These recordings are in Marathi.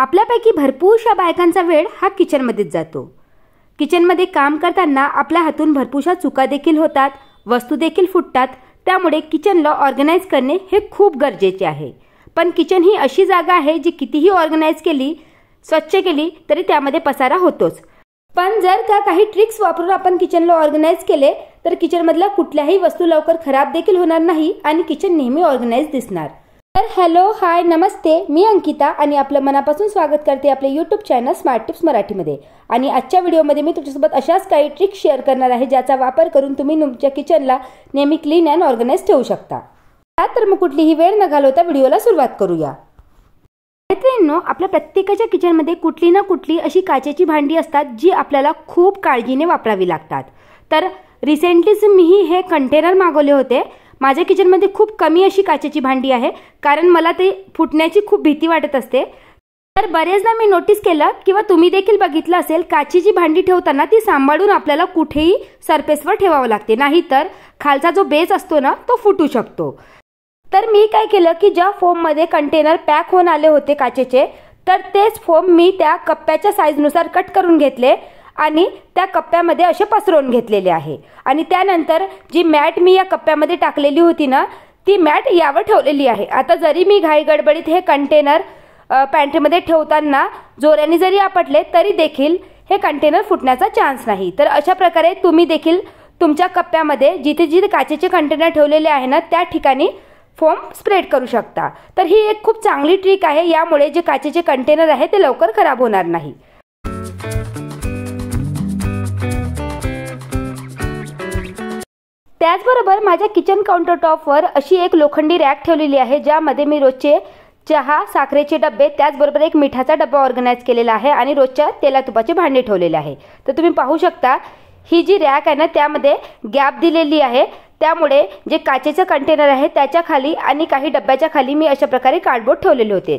आपल्यापैकी भरपूरशा बायकांचा वेळ हा किचनमध्येच जातो। किचनमध्ये काम करताना आपल्या हातून भरपूरशा चुका देखील होतात, वस्तू देखील फुटतात। त्यामुळे किचनला ऑर्गनाइज करणे हे खूप गरजेचे आहे। पण किचन ही अशी जागा आहे जी कितीही ऑर्गनाइज केली, स्वच्छ केली तरी त्यामध्ये पसारा होतोच। पण जर का काही ट्रिक्स वापरून आपण किचनला ऑर्गनाइज केले तर किचनमधल्या कुठल्याही वस्तू लवकर खराब देखील होणार नाही आणि किचन नेहमी ऑर्गनाइज दिसणार। तर हॅलो, हाय, नमस्ते, मी अंकिता आणि आपलं मनापासून स्वागत करते आपल्या यूट्यूब चॅनल स्मार्ट टिप्स मराठीमध्ये। आणि आजच्या व्हिडिओमध्ये मी तुमच्यासोबत अशाच काही ट्रिक्स शेअर करणार आहे ज्याचा वापर करून तुम्ही तुमच्या किचनला नेहमी क्लीन अँड ऑर्गनाइज ठेवू शकता। तर मग कुठलीही वेळ न घालवता व्हिडिओला सुरुवात करूया। मैत्रिणींनो, आपल्या प्रत्येकाच्या किचनमध्ये कुठली ना कुठली अशी काचेची भांडी असतात जी आपल्याला खूप काळजीने वापरावी लागतात। तर रिसेंटलीच मी हे कंटेनर मागवले होते। माझ्या किचनमध्ये खूप कमी अशी काचेची भांडी आहे कारण मला ते फुटण्याची खूप भीती वाटत असते। तर बरेचदा मी नोटीस केलं किंवा तुम्ही देखील बघितलं असेल, काचेची भांडी ठेवताना ती सांभाळून आपल्याला कुठेही सरफेसवर ठेवावं लागते, नाहीतर खालचा जो बेस असतो ना तो फुटू शकतो। तर मी काय केलं की ज्या फोममध्ये कंटेनर पॅक होऊन आले होते काचेचे, तर तेच फोम मी त्या कप्प्याच्या साईजनुसार कट करून घेतले आणि त्या कप्प्यामध्ये असे पसरवून घेतलेले आहे। आणि त्यानंतर जी मॅट मी या कप्प्यामध्ये टाकलेली होती ना, ती मॅट यावर ठेवलेली आहे। आता जरी मी घाई गडबडीत हे कंटेनर पॅन्ट्रीमध्ये ठेवताना जोराने जरी आपटले तरी देखील हे कंटेनर फुटण्याचा चान्स नाही। तर अशा प्रकारे तुम्ही देखील तुमच्या कप्प्यामध्ये जिथे जिथे काचेचे कंटेनर ठेवलेले आहे ना त्या ठिकाणी फोम स्प्रेड करू शकता। तर ही एक खूप चांगली ट्रिक आहे, यामुळे जे काचेचे कंटेनर आहे ते लवकर खराब होणार नाही। त्याचबरोबर माझ्या किचन काउंटर टॉपवर अशी एक लोखंडी रॅक ठेवलेली आहे ज्यामध्ये मी रोजचे चहा, साखरेचे डबे, त्याचबरोबर एक मिठाचा डब्बा ऑर्गनाइज केलेला आहे आणि रोजच्या तेला तुपाचे भांडे ठेवलेले आहे। तर तुम्ही पाहू शकता ही जी रॅक आहे ना त्यामध्ये गॅप दिलेली आहे, त्यामुळे जे काचेचे कंटेनर आहे त्याच्या खाली आणि काही डब्याच्या खाली मी अशा प्रकारे कार्डबोर्ड ठेवलेले होते।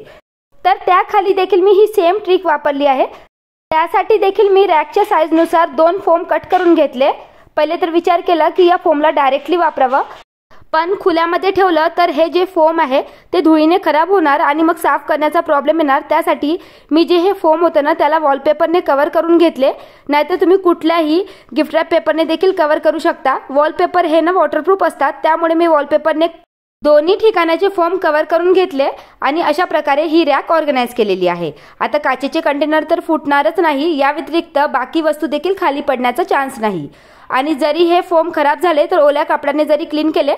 तर त्या खाली देखील मी ही सेम ट्रिक वापरली आहे। त्यासाठी देखील मी रॅकच्या साईजनुसार 2 फोम कट करून घेतले। पहिले तर विचार केला की या फोमला डायरेक्टली वापरावं, पण खुल्यामध्ये ठेवलं तर हे जे फोम आहे ते धुळीने खराब होणार आणि मग साफ करण्याचा प्रॉब्लेम येणार। त्यासाठी मी जे हे फोम होतं ना त्याला वॉलपेपरने कव्हर करून घेतले, नाहीतर तुम्ही कुठल्याही गिफ्ट रॅप पेपरने देखील कव्हर करू शकता। वॉलपेपर हे ना वॉटरप्रूफ असतात, त्यामुळे मी वॉलपेपरने दोन्ही ठिकाणाचे फोम कव्हर करून घेतले आणि अशा प्रकारे ही रॅक ऑर्गनाइज केलेली आहे। आता काचेचे कंटेनर तर फुटणारच नाही, या व्यतिरिक्त बाकी वस्तू देखील खाली पडण्याचा चान्स नाही। आणि जरी हे फोम खराब झाले तर ओल्या कपड्याने जरी क्लीन केले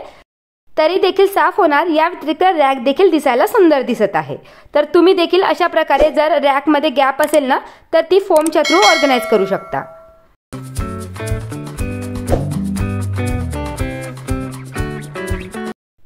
तरी देखील साफ होणार। या व्यतिरिक्त रॅक देखील दिसायला सुंदर दिसत आहे। तर तुम्ही देखील अशा प्रकारे जर रॅकमध्ये गॅप असेल ना तर ती फोमच्या थ्रू ऑर्गनाइज करू शकता।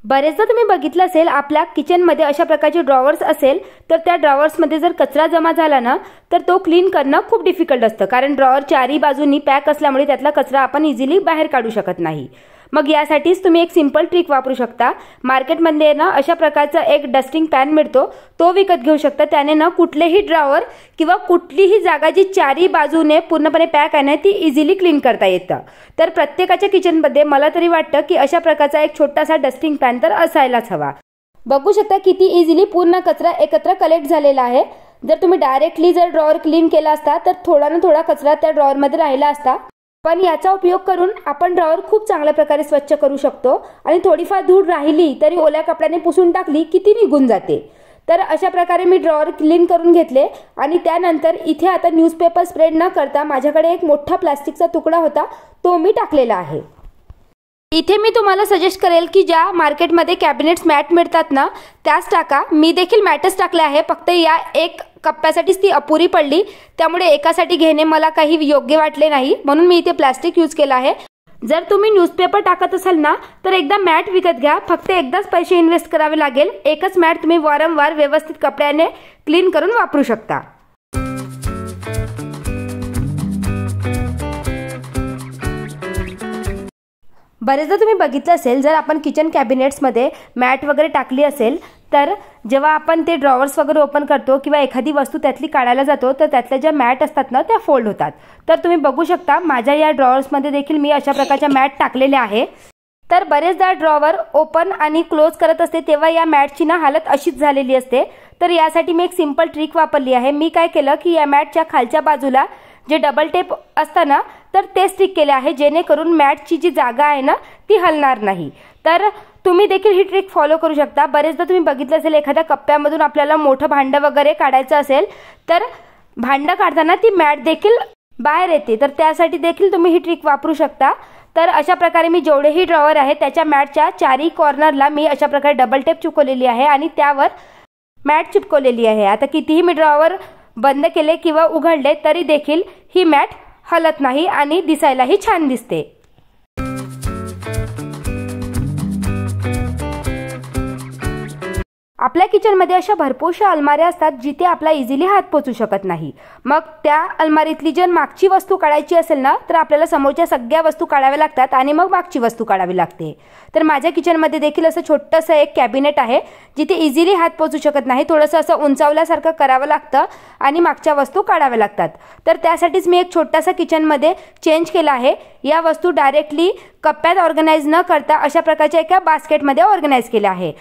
बरेचदा तुम्ही बघितलं असेल आपल्या किचनमध्ये अशा प्रकारचे ड्रॉवर्स असेल तर त्या ड्रॉवर्समध्ये जर कचरा जमा झाला ना तर तो क्लीन करणं खूप डिफिकल्ट असतं, कारण ड्रॉवर चारही बाजूंनी पॅक असल्यामुळे त्यातला कचरा आपण इझिली बाहेर काढू शकत नाही। मग यासाठीच तुम्ही एक सिंपल ट्रिक वापरू शकता। मार्केटमध्ये ना अशा प्रकारचा एक डस्टिंग पॅन मिळतो, तो विकत घेऊ शकता। त्याने ना कुठलेही ड्रॉवर किंवा कुठलीही जागा जी चारही बाजूने पूर्णपणे पॅक आहे ना ती इझिली क्लीन करता येतं। तर प्रत्येकाच्या किचनमध्ये मला तरी वाटतं की अशा प्रकारचा एक छोटासा डस्टिंग पॅन तर असायलाच हवा। बघू शकता किती इझिली पूर्ण कचरा एकत्र कलेक्ट झालेला आहे। जर तुम्ही डायरेक्टली जर ड्रॉवर क्लीन केला असता तर थोडा ना थोडा कचरा त्या ड्रॉवरमध्ये राहिला असता, पण याचा उपयोग करून आपण ड्रॉवर खूप चांगल्या प्रकारे स्वच्छ करू शकतो आणि थोडीफार धूळ राहिली तरी ओल्या कपड्याने पुसून टाकली की ती निघून जाते। तर अशा प्रकारे मी ड्रॉवर क्लीन करून घेतले आणि त्यानंतर इथे आता न्यूजपेपर स्प्रेड न करता माझ्याकडे एक मोठा प्लास्टिकचा तुकडा होता, तो मी टाकलेला आहे। इथे मी तुम्हाला सजेस्ट करेल की ज्या मार्केटमध्ये कॅबिनेट्स मॅट मिळतात ना त्याच टाका। मी देखील मॅटच टाकले आहे, फक्त या एक कप्प्यासाठीच ती अपुरी पडली, त्यामुळे एकासाठी घेणे मला काही योग्य वाटले नाही, म्हणून मी इथे प्लास्टिक यूज केला आहे। जर तुम्ही न्यूजपेपर टाकत असाल ना तर एकदा मॅट विकत घ्या, फक्त एकदाच पैसे इन्व्हेस्ट करावे लागेल। एकच मॅट तुम्ही वारंवार व्यवस्थित कपड्याने क्लीन करून वापरू शकता। बरेचदा तुम्ही बघितलं असेल जर आपण किचन कॅबिनेट्समध्ये मॅट वगैरे टाकली असेल तर जेव्हा आपण ते ड्रॉवर्स वगैरे ओपन करतो किंवा एखादी वस्तू त्यातली काढायला जातो तर त्यातल्या ज्या मॅट असतात ना त्या फोल्ड होतात। तर तुम्ही बघू शकता माझ्या या ड्रॉवर्समध्ये देखील मी अशा प्रकारच्या मॅट टाकलेल्या आहे। तर बरेचदा ड्रॉवर ओपन आणि क्लोज करत असते तेव्हा या मॅटची ना हालत अशीच झालेली असते। तर यासाठी मी एक सिंपल ट्रिक वापरली आहे। मी काय केलं की या मॅटच्या खालच्या बाजूला जे डबल टेप असतं ना तर ते स्टिक केले आहे, जेणेकरून मॅटची जी जागा आहे ना ती हलणार नाही। तर तुम्ही देखील ही ट्रिक फॉलो करू शकता। बरेचदा तुम्ही बघितलं असेल एखाद्या कप्प्यामधून आपल्याला मोठं भांडं वगैरे काढायचं असेल तर भांडं काढताना ती मॅट देखील बाहेर येते, तर त्यासाठी देखील तुम्ही ही ट्रिक वापरू शकता। तर अशा प्रकारे मी जेवढेही ड्रॉवर आहे त्याच्या मॅटच्या चारी कॉर्नरला मी अशा प्रकारे डबल टेप चिपकवलेली आहे आणि त्यावर मॅट चिपकवलेली आहे। आता कितीही मी ड्रॉवर बंद केले किंवा उघडले तरी देखील ही मॅट हलत नाही आणि दिसायलाही छान दिसते। आपल्या किचनमध्ये अशा भरपूरशा अलमाऱ्या असतात जिथे आपला इझिली हात पोचू शकत नाही। मग त्या अलमारीतली जर मागची वस्तू काढायची असेल ना तर आपल्याला समोरच्या सगळ्या वस्तू काढाव्या लागतात आणि मग मागची वस्तू काढावी लागते। तर माझ्या किचनमध्ये देखील असं छोटंसं एक कॅबिनेट आहे जिथे इझिली हात पोचू शकत नाही, थोडंसं असं उंचावल्यासारखं करावं लागतं आणि मागच्या वस्तू काढाव्या लागतात। तर त्यासाठीच मी एक छोटासा किचनमध्ये चेंज केला आहे। या वस्तू डायरेक्टली कप्प्यात ऑर्गनाइज न करता अशा प्रकारच्या एका बास्केटमध्ये ऑर्गनाइज केल्या आहे।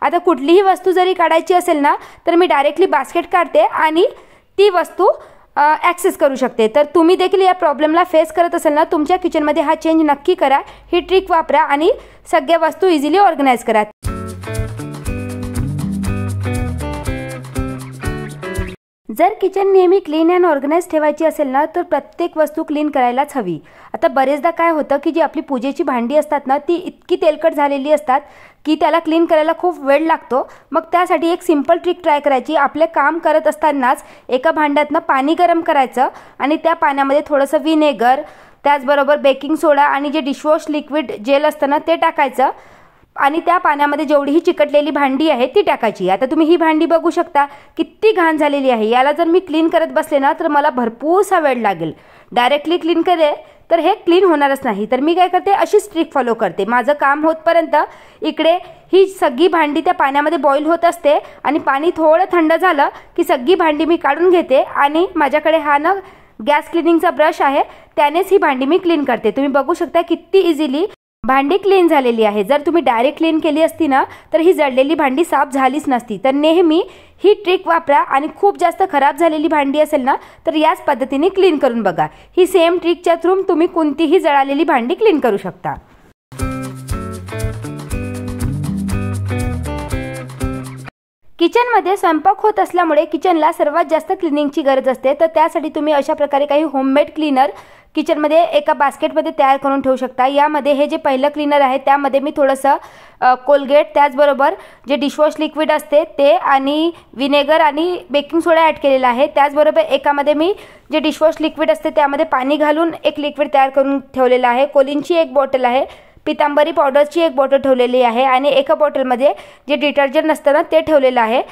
आता कुठलीही वस्तू जरी काढायची असेल ना तर मी डायरेक्टली बास्केट काढते आणि ती वस्तू ॲक्सेस करू शकते। तर तुम्ही देखील या प्रॉब्लेमला फेस करत असाल ना, तुमच्या किचनमध्ये हा चेंज नक्की करा, ही ट्रिक वापरा आणि सगळ्या वस्तू इझिली ऑर्गनाइज करा। जर किचन नेहमी क्लीन अँड ऑर्गनाइज ठेवायची असेल ना तर प्रत्येक वस्तू क्लीन करायलाच हवी। आता बरेचदा काय होतं की जी आपली पूजेची भांडी असतात ना ती इतकी तेलकट झालेली असतात की त्याला क्लीन करायला खूप वेळ लागतो। मग त्यासाठी एक सिंपल ट्रिक ट्राय करायची। आपले काम करत असतानाच एका भांड्यातनं पाणी गरम करायचं आणि त्या पाण्यामध्ये थोडंसं विनेगर, त्याचबरोबर बेकिंग सोडा आणि जे डिशवॉश लिक्विड जेल असतं ना ते टाकायचं आणि त्या पाण्यामध्ये जेवढीही चिकटलेली भांडी आहे ती टाकायची। आता तुम्ही ही भांडी बघू शकता किती घाण झालेली आहे। याला जर मी क्लीन करत बसले ना तर मला भरपूरसा वेळ लागेल। डायरेक्टली क्लीन केले तर हे क्लीन होणारच नाही। तर मी काय करते, अशीच ट्रिक फॉलो करते। माझं काम होतपर्यंत इकडे ही सगळी भांडी त्या पाण्यामध्ये बॉईल होत असते आणि पाणी थोडं थंड झालं की सगळी भांडी मी काढून घेते आणि माझ्याकडे हा ना गॅस क्लिनिंगचा ब्रश आहे, त्यानेच ही भांडी मी क्लीन करते। तुम्ही बघू शकता किती इझिली भांडी क्लीन झालेली आहे। जर तुम्ही डायरेक्ट क्लीन केली असती ना तर ही जळलेली भांडी साफ झालीच नसती। तर नेहमी ही ट्रिक वापरा आणि खूप जास्त खराब झालेली भांडी असेल ना तर याच पद्धतीने क्लीन करून बघा। ही सेम ट्रिकच्या थ्रू तुम्ही कोणतीही जळालेली भांडी क्लीन करू शकता। किचनमध्ये स्वयंपाक होत असल्यामुळे किचनला सर्वात जास्त क्लिनिंगची गरज असते। तर त्यासाठी तुम्ही अशा प्रकारे काही होममेड क्लीनर किचनमध्ये एका बास्केटमध्ये तयार करून ठेवू शकता। यामध्ये हे जे पहिलं क्लीनर आहे त्यामध्ये मी थोडंसं कोलगेट, त्याचबरोबर जे डिशवॉश लिक्विड असते ते आणि विनेगर आणि बेकिंग सोडा ॲड केलेला आहे। त्याचबरोबर एकामध्ये मी जे डिशवॉश लिक्विड असते त्यामध्ये पाणी घालून एक लिक्विड तयार करून ठेवलेलं आहे। कोलिनची एक बॉटल आहे, पितांबरी पावडरची एक बॉटल ठेवलेली आहे आणि एका बॉटलमध्ये जे डिटर्जंट असतं ना ते ठेवलेलं आहे।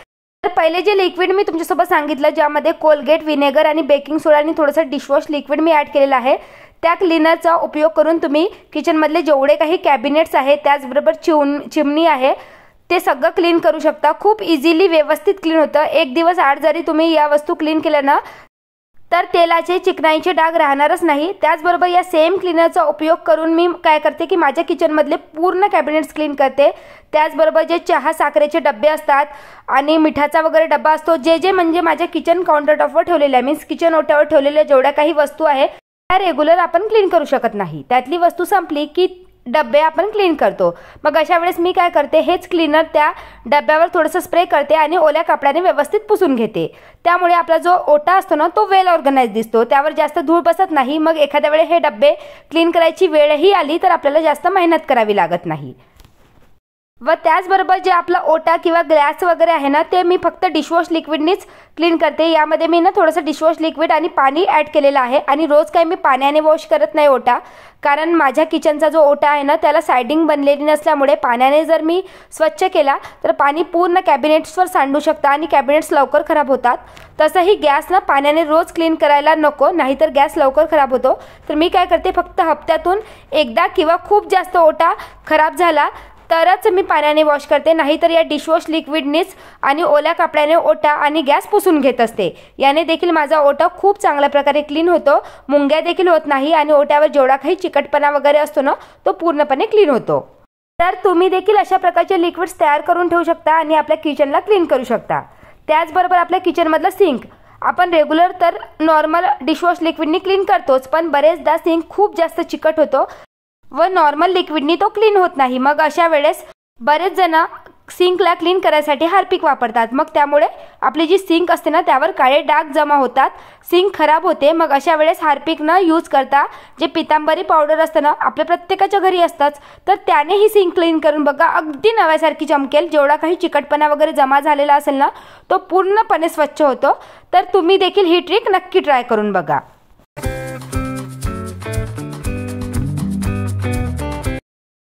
तर पहिले जे लिक्विड मी तुमच्यासोबत सांगितलं ज्यामध्ये कोलगेट, विनेगर आणि बेकिंग सोडा आणि थोडंसं डिशवॉश लिक्विड मी ॲड केलेलं आहे, त्या क्लीनरचा उपयोग करून तुम्ही किचनमधले जेवढे काही कॅबिनेट्स आहेत त्याचबरोबर चिमणी आहे ते सगळं क्लीन करू शकता। खूप इझिली व्यवस्थित क्लीन होतं। एक दिवस आड जरी तुम्ही या वस्तू क्लीन केल्या ना तर तेलाचे, चिकनाईचे डाग राहणारच नाही। त्याचबरोबर या सेम क्लीनरचा उपयोग करून मी काय करते की माझ्या किचनमधले पूर्ण कॅबिनेट्स क्लीन करते। त्याचबरोबर जे चहा साखरेचे डब्बे असतात आणि मिठाचा वगैरे डब्बा असतो, जे म्हणजे माझ्या किचन काउंटरटॉपवर ठेवलेले आहे, मीन्स किचन ओट्यावर ठेवलेल्या जेवढ्या काही वस्तू आहे त्या रेग्युलर आपण क्लीन करू शकत नाही। त्यातली वस्तू संपली की डब्बे आपण क्लीन करतो। मग अशा वेळेस मी काय करते, हेच क्लीनर त्या डब्यावर थोडंसं स्प्रे करते आणि ओल्या कपड्याने व्यवस्थित पुसून घेते। त्यामुळे आपला जो ओटा असतो ना तो वेल ऑर्गनाइज दिसतो, त्यावर जास्त धूळ बसत नाही। मग एखाद्या वेळेस हे डब्बे क्लीन करायची वेळही आली तर आपल्याला जास्त मेहनत करावी लागत नाही। व त्याचबरोबर जे आपला ओटा किंवा ग्लास वगैरे आहे ना ते मी फक्त डिशवॉश लिक्विडनीच क्लीन करते। यामध्ये मी ना थोडंसं डिशवॉश लिक्विड आणि पाणी ॲड केलेलं आहे आणि रोज काही मी पाण्याने वॉश करत नाही ओटा, कारण माझ्या किचनचा जो ओटा आहे ना त्याला सायडिंग बनलेली नसल्यामुळे पाण्याने जर मी स्वच्छ केला तर पाणी पूर्ण कॅबिनेट्सवर सांडू शकतं आणि कॅबिनेट्स लवकर खराब होतात। तसंही गॅस ना पाण्याने रोज क्लीन करायला नको, नाहीतर गॅस लवकर खराब होतो। तर मी काय करते, फक्त हप्त्यातून एकदा किंवा खूप जास्त ओटा खराब झाला तरच मी पाण्याने वॉश करते, नाहीतर या डिशवॉश लिक्विडनीच आणि ओल्या कपड्याने ओटा आणि गॅस पुसून घेत असते। याने देखील माझा ओटा खूप चांगल्या प्रकारे क्लीन होतो, मुंग्या देखील होत नाही आणि ओट्यावर जेवढा काही चिकटपणा वगैरे असतो ना तो पूर्णपणे क्लीन होतो। तर तुम्ही देखील अशा प्रकारचे लिक्विड्स तयार करून ठेवू शकता आणि आपल्या किचनला क्लीन करू शकता। त्याचबरोबर आपल्या किचनमधलं सिंक आपण रेग्युलर तर नॉर्मल डिशवॉश लिक्विडनी क्लीन करतोच, पण बरेचदा सिंक खूप जास्त चिकट होतो व नॉर्मल लिक्विडनी तो क्लीन होत नाही। मग अशा वेळेस बरेच जण सिंकला क्लीन करायसाठी हार्पिक वापरतात। मग त्यामुळे आपली जी सिंक असते ना त्यावर काळे डाग जमा होतात, सिंक खराब होते। मग अशा वेळेस हार्पिक न यूज करता जे पितांबरी पावडर असतं ना आपल्या प्रत्येकाच्या घरी असतंच, तर त्याने ही सिंक क्लीन करून बघा, अगदी नव्यासारखी चमकेल। जेवढा काही चिकटपणा वगैरे जमा झालेला असेल ना तो पूर्णपणे स्वच्छ होतो। तर तुम्ही देखील ही ट्रिक नक्की ट्राय करून बघा।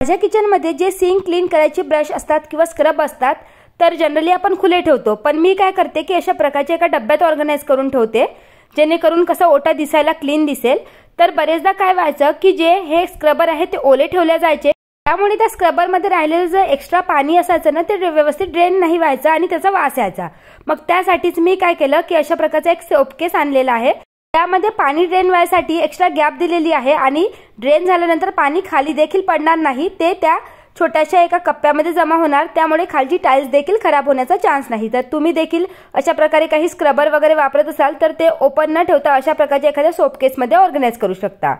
माझ्या किचनमध्ये जे सिंक क्लीन करायचे ब्रश असतात किंवा स्क्रब असतात तर जनरली आपण खुले ठेवतो, पण मी काय करते की अशा प्रकारच्या एका डब्यात ऑर्गनाइज करून ठेवते, जेणेकरून कसा ओटा दिसायला क्लीन दिसेल। तर बरेचदा काय व्हायचं की जे हे स्क्रबर आहे ते ओले ठेवले जायचे, त्यामुळे त्या स्क्रबरमध्ये राहिलेलं जे एक्स्ट्रा पाणी असायचं ना ते व्यवस्थित ड्रेन नाही व्हायचं आणि त्याचा वास यायचा। मग त्यासाठीच मी काय केलं की अशा प्रकारचा एक सोपकेस आणलेला आहे, त्यामध्ये पाणी ड्रेन व्हायसाठी एक्स्ट्रा गॅप दिलेली आहे आणि ड्रेन झाल्यानंतर पाणी खाली देखील पडणार नाही, ते त्या छोट्याशा एका कप्प्यामध्ये जमा होणार, त्यामुळे खालची टाइल्स देखील खराब होण्याचा चान्स नाही। तर तुम्ही देखील अशा प्रकारे काही स्क्रबर वगैरे वापरत असाल तर ते ओपन न ठेवता अशा प्रकारच्या एखाद्या सोपकेसमध्ये ऑर्गनाइज करू शकता।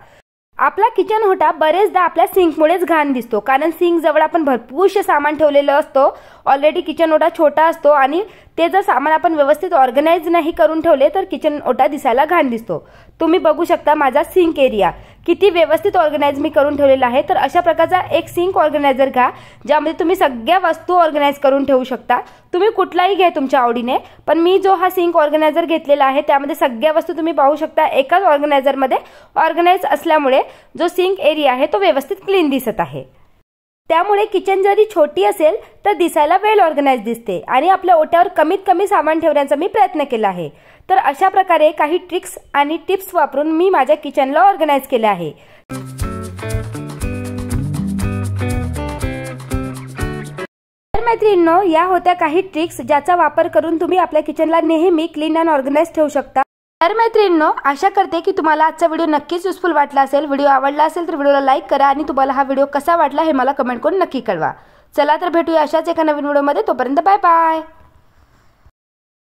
आपला किचन ओटा बरेचदा आपल्या सिंकमुळेच घाण दिसतो, कारण सिंक जवळ आपण भरपूरसे सामान ठेवलेलं असतो, ऑलरेडी किचन ओटा छोटा असतो आणि ते जर सामान आपण व्यवस्थित ऑर्गनाइज नाही करून ठेवले तर किचन ओटा दिसायला घाण दिसतो। तुम्ही बघू शकता माझा सिंक एरिया किती व्यवस्थित ऑर्गनाइज मी करून ठेवलेला आहे। तर अशा प्रकारचा एक सिंक ऑर्गनायझर घ्या ज्यामध्ये तुम्ही सगळ्या वस्तू ऑर्गनाइज करून ठेवू शकता। तुम्ही कुठलाही घ्या तुमच्या आवडीने, पण मी जो हा सिंक ऑर्गनायझर घेतलेला आहे त्यामध्ये सगळ्या वस्तू तुम्ही पाहू शकता एकाच ऑर्गनायझरमध्ये ऑर्गनाइज असल्यामुळे जो सिंक एरिया आहे तो व्यवस्थित क्लीन दिसत आहे। त्यामुळे किचन जरी छोटी असेल तर दिसायला वेल ऑर्गनाइज दिसते आणि आपल्या ओट्यावर कमीत कमी सामान ठेवण्याचा मी प्रयत्न केला आहे। तर अशा प्रकारे काही ट्रिक्स आणि टिप्स वापरून मी माझ्या किचनला ऑर्गनाइज केले आहे। तर मैत्रिणींनो, या होत्या काही ट्रिक्स ज्याचा वापर करून तुम्ही आपल्या किचनला नेहमी क्लीन अँड ऑर्गनाइज ठेवू शकता। तर मैत्रिणींनो, आशा करते की तुम्हाला आजचा व्हिडिओ नक्कीच युजफुल वाटला असेल। व्हिडिओ आवडला असेल तर व्हिडिओला लाईक करा आणि तुम्हाला हा व्हिडिओ कसा वाटला हे मला कमेंट करून नक्की कळवा। चला तर भेटूया अशाच एका नवीन व्हिडिओमध्ये, तोपर्यंत बाय बाय।